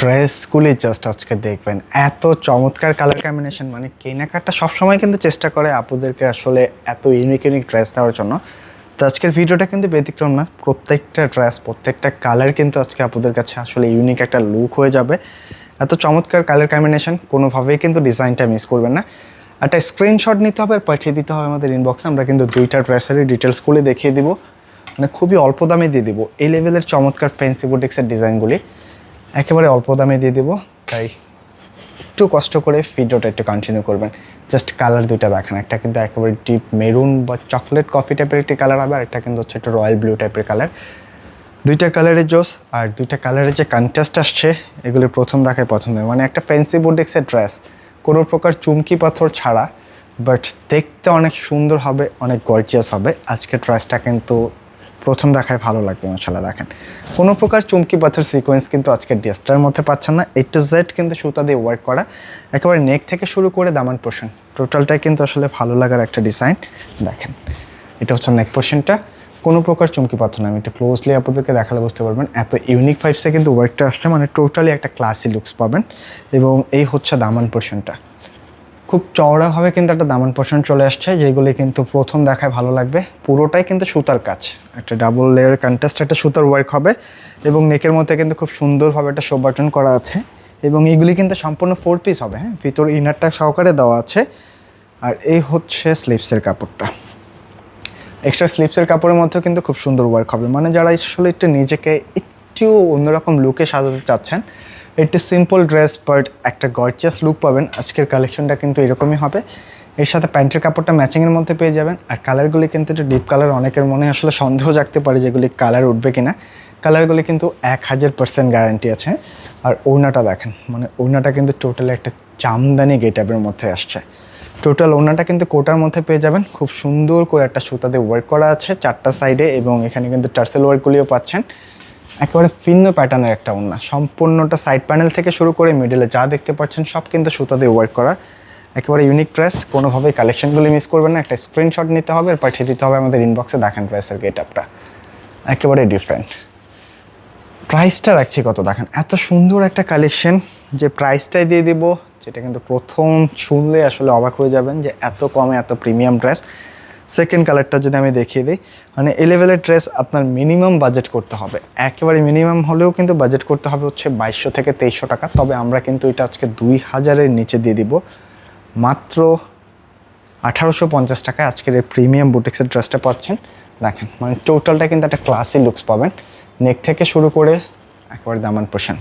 ড্রেসগুলি just আজকে দেখবেন এত চমৎকার কালার কম্বিনেশন, মানে কেনাকাটা সবসময় কিন্তু চেষ্টা করে আপুদেরকে আসলে এত ইউনিক ইউনিক ড্রেস দেওয়ার জন্য। তো আজকের ভিডিওটা কিন্তু ব্যতিক্রম না, প্রত্যেকটা ড্রেস প্রত্যেকটা কালার কিন্তু আজকে আপুদের কাছে আসলে ইউনিক একটা লুক হয়ে যাবে। এত চমৎকার কালার কম্বিনেশন, কোনোভাবেই কিন্তু ডিজাইনটা মিস করবেন না। একটা স্ক্রিনশট নিতে হবে আর পাঠিয়ে দিতে হবে আমাদের ইনবক্সে। আমরা কিন্তু দুইটা ড্রেসেরই ডিটেলস খুলে দেখিয়ে দিব, মানে খুবই অল্প দামে দিয়ে দিব এই লেভেলের চমৎকার ফ্যান্সি বুটিক্সের ডিজাইনগুলি একেবারে অল্প দামে দিয়ে দেবো। তাই একটু কষ্ট করে ভিডিওটা একটু কন্টিনিউ করবেন। জাস্ট কালার দুইটা দেখান, একটা কিন্তু একেবারে ডিপ মেরুন বা চকলেট কফি টাইপের একটি কালার হবে, আর একটা কিন্তু হচ্ছে একটু রয়্যাল ব্লু টাইপের কালার। দুইটা কালারের জোস, আর দুইটা কালারের যে কন্ট্রাস্ট আসছে এগুলি প্রথম দেখায় পছন্দ হয়। মানে একটা ফ্যান্সি বুটিক্সের ড্রেস কোনো প্রকার চুমকি পাথর ছাড়া, বাট দেখতে অনেক সুন্দর হবে, অনেক গর্জিয়াস হবে। আজকের ড্রেসটা কিন্তু প্রথম দেখায় ভালো লাগবে মাশাআল্লাহ। দেখেন কোনো প্রকার চুমকি পাথর সিকোয়েন্স কিন্তু আজকের ড্রেসটার মধ্যে পাচ্ছেন না। A to Z কিন্তু সুতা দিয়ে ওয়ার্ক করা, একেবারে নেক থেকে শুরু করে দামান পোর্শন টোটালটাই কিন্তু আসলে ভালো লাগার একটা ডিজাইন। দেখেন এটা হচ্ছে নেক পোর্শনটা, কোনো প্রকার চুমকি পাথর না। আমি একটু ক্লোজলি আপনাদেরকে দেখালে বুঝতে পারবেন এত ইউনিক ভাইবসে কিন্তু ওয়ার্কটা আসছে, মানে টোটালি একটা ক্লাসি লুকস পাবেন। এবং এই হচ্ছে দামান পোর্শনটা, খুব চওড়াভাবে কিন্তু একটা দামান পোর্শন চলে আসছে, যেগুলি কিন্তু প্রথম দেখায় ভালো লাগবে। পুরোটাই কিন্তু সুতার কাজ, একটা ডাবল লেয়ার কন্ট্রাস্ট একটা সুতার ওয়ার্ক হবে, এবং নেকের মধ্যে কিন্তু খুব সুন্দরভাবে একটা শো বাটন করা আছে। এবং এইগুলি কিন্তু সম্পূর্ণ 4 পিস হবে, হ্যাঁ, ভিতরে ইনারটা সহকারে দেওয়া আছে। আর এই হচ্ছে স্লিভসের কাপড়টা, এক্সট্রা স্লিভসের কাপড়ের মধ্যেও কিন্তু খুব সুন্দর ওয়ার্ক হবে। মানে যারা আসলে একটু নিজেকে একটু অন্যরকম লুকে সাজাতে চাচ্ছেন, একটি সিম্পল ড্রেস বাট একটা গর্জিয়াস লুক পাবেন, আজকের কালেকশনটা কিন্তু এরকমই হবে। এর সাথে প্যান্টের কাপড়টা ম্যাচিংয়ের মধ্যে পেয়ে যাবেন। আর কালারগুলি কিন্তু একটু ডিপ কালার, অনেকের মনে আসলে সন্দেহ জাগতে পারে যেগুলি কালার উঠবে কিনা। কালারগুলি কিন্তু 1000% গ্যারান্টি আছে। আর ওড়নাটা দেখেন, মানে ওড়নাটা কিন্তু টোটালি একটা জামদানি গেটআপের মধ্যে আসছে। টোটাল ওড়নাটা কিন্তু কোটার মধ্যে পেয়ে যাবেন, খুব সুন্দর করে একটা সুতাতে ওয়ার্ক করা আছে চারটা সাইডে, এবং এখানে কিন্তু টার্সেল ওয়ার্কগুলিও পাচ্ছেন। একেবারে ভিন্ন প্যাটার্নের একটা ওড়না, সম্পূর্ণটা সাইড প্যানেল থেকে শুরু করে মিডলে যা দেখতে পাচ্ছেন সব কিন্তু সুতা দিয়ে ওয়ার্ক করা, একেবারে ইউনিক ড্রেস। কোনোভাবেই কালেকশনগুলি মিস করবেন না, একটা স্ক্রিনশট নিতে হবে আর পাঠিয়ে দিতে হবে আমাদের ইনবক্সে। দেখেন ড্রেসের গেটআপটা একেবারে ডিফারেন্ট। প্রাইসটা রাখছি কত দেখেন, এত সুন্দর একটা কালেকশন যে প্রাইসটাই দিয়ে দিব, যেটা কিন্তু প্রথম শুনলে আসলে অবাক হয়ে যাবেন যে এত কমে এত প্রিমিয়াম ড্রেস। সেকেন্ড কালারটা যদি আমি দেখিয়ে দিই, মানে এই লেভেলের ড্রেস আপনার মিনিমাম বাজেট করতে হবে, একেবারে মিনিমাম হলেও কিন্তু বাজেট করতে হবে হচ্ছে 2200 থেকে 2300 টাকা। তবে আমরা কিন্তু এটা আজকে 2000-এর নিচে দিয়ে দিব, মাত্র 1850 টাকায় আজকের এই প্রিমিয়াম বুটিক্সের ড্রেসটা পাচ্ছেন। দেখেন মানে টোটালটা কিন্তু একটা ক্লাসি লুকস পাবেন, নেক থেকে শুরু করে একেবারে দামান পোর্শন।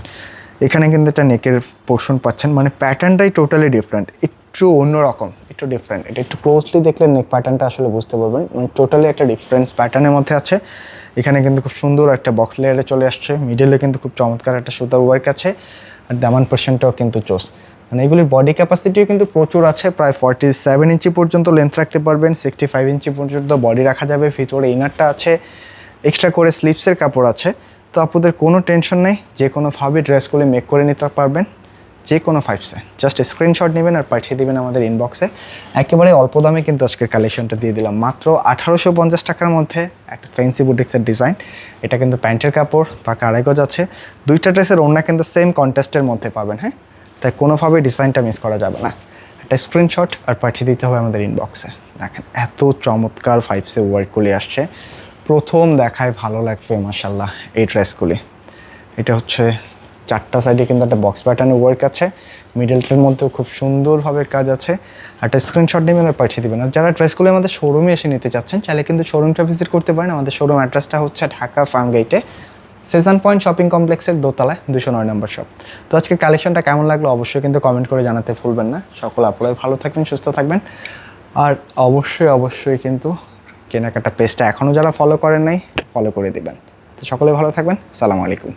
এখানে কিন্তু একটা নেকের পোর্শন পাচ্ছেন, মানে প্যাটার্নটাই টোটালি ডিফারেন্ট, একটু অন্যরকম, একটু ডিফারেন্ট। এটা একটু ক্লোজলি দেখলে নেক প্যাটার্নটা আসলে বুঝতে পারবেন, মানে টোটালি একটা ডিফারেন্স প্যাটার্নের মধ্যে আছে। এখানে কিন্তু খুব সুন্দর একটা বক্স লেয়ারে চলে আসছে, মিডলে কিন্তু খুব চমৎকার একটা সুতার ওয়ার্ক আছে, আর দামান পোর্শনটাও কিন্তু চোস। মানে এগুলির বডি ক্যাপাসিটিও কিন্তু প্রচুর আছে, প্রায় 47 ইঞ্চি পর্যন্ত লেন্থ রাখতে পারবেন, 65 ইঞ্চি পর্যন্ত বডি রাখা যাবে। ভিতরে ইনারটা আছে, এক্সট্রা করে স্লিভসের কাপড় আছে। তো আপনাদের কোনো টেনশন নেই, যে কোনোভাবে ড্রেসগুলি মেক করে নিতে পারবেন যে কোনো ফাইভসে। জাস্ট স্ক্রিনশট নেবেন আর পাঠিয়ে দেবেন আমাদের ইনবক্সে। একেবারে অল্প দামে কিন্তু আজকের কালেকশনটা দিয়ে দিলাম, মাত্র 1850 টাকার মধ্যে একটা ফ্যান্সি বুটিক্সের ডিজাইন। এটা কিন্তু প্যান্টের কাপড় বা আড়াই গজ আছে। দুইটা ড্রেসের ওড়না কিন্তু সেম কন্টেস্টের মধ্যে পাবেন, হ্যাঁ, তাই কোনোভাবে ডিজাইনটা মিস করা যাবে না। একটা স্ক্রিনশট আর পাঠিয়ে দিতে হবে আমাদের ইনবক্সে। দেখেন এত চমৎকার ফাইভসে ওয়ার্কগুলি আসছে, প্রথম দেখায় ভালো লাগবে মাশাআল্লাহ এই ড্রেসগুলি। এটা হচ্ছে চারটা সাইডে কিন্তু একটা বক্স প্যাটার্নের ওয়ার্ক আছে, মিডলটার মধ্যেও খুব সুন্দরভাবে কাজ আছে। একটা স্ক্রিনশট নেবেন আর পাঠিয়ে দেবেন। আর যারা ড্রেসগুলো আমাদের শোরুমে এসে নিতে চাচ্ছেন চাইলে কিন্তু শোরুমটা ভিজিট করতে পারেন। আমাদের শোরুম অ্যাড্রেসটা হচ্ছে ঢাকা ফার্ম গেটে, সেজান পয়েন্ট শপিং কমপ্লেক্সের দোতলায় 209 নম্বর শপ। তো আজকের কালেকশনটা কেমন লাগলো অবশ্যই কিন্তু কমেন্ট করে জানাতে ভুলবেন না। সকল আপনারা ভালো থাকবেন, সুস্থ থাকবেন, আর অবশ্যই কিন্তু কেনাকাটা পেজটা এখনও যারা ফলো করেন নাই ফলো করে দিবেন। তো সকলে ভালো থাকবেন, আসসালামু আলাইকুম।